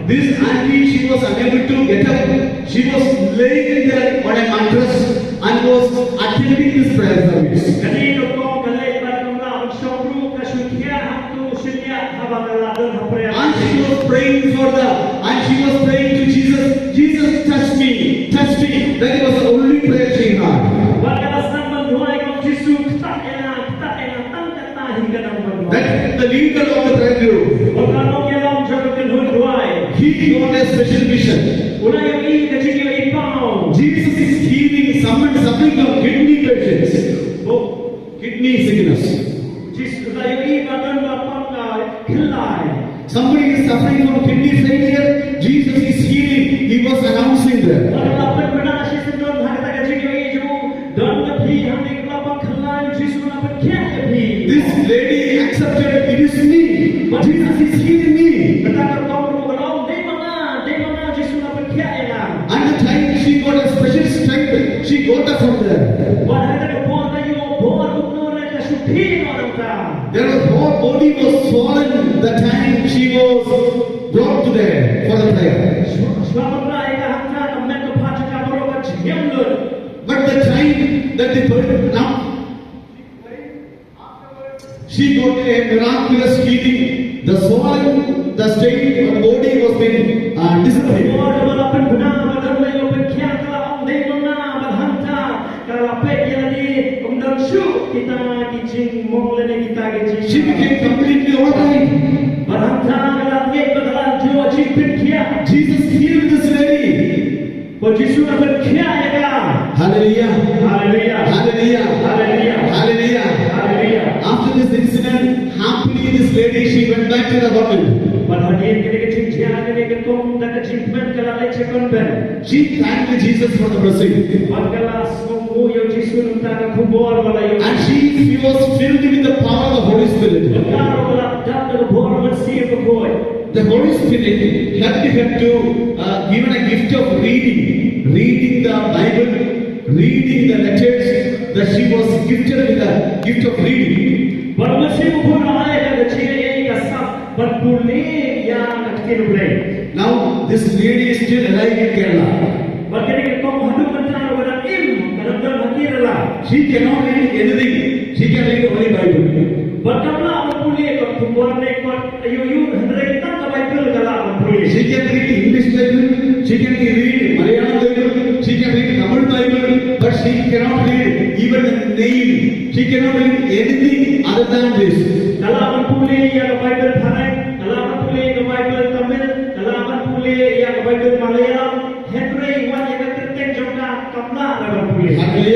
This auntie, she was unable to get up. She was laying there on a mattress and was attending this prayer service. Kani lokong kalay barangla ang showroom kasukia hatu sunya habagaladon haprayer. And she was praying to Jesus. Jesus, touch me, touch me. That was the only prayer she had. That the leader of the prayer group, he got a special vision. Jesus is healing someone suffering from kidney patients, kidney sickness. Somebody is suffering from kidney failure. Jesus is healing. He was announcing that. This lady accepted, it is me. Jesus is healing me. And the time she got a special strength, she got up from there. Their whole body was swollen the time she was brought to there for the prayer. But the time that the person now, she got a miraculous healing. The swollen, the state of the body was being disappeared. She became completely alright. Jesus healed this lady. Hallelujah. Hallelujah. Hallelujah. Hallelujah. Hallelujah. Hallelujah. After this incident, happily this lady, she went back to the hotel. She thanked Jesus for the blessing. And she was filled with the power of the Holy Spirit. The Holy Spirit helped her to given a gift of reading the Bible, reading the letters, that she was gifted with the gift of reading. Now this lady is still alive in Kerala. She cannot read anything. She can read only Bible. She can read English Bible. She can read Malayalam Bible. She can read Tamil Bible. But she cannot read even the name. She cannot read anything other than this. Hallelujah.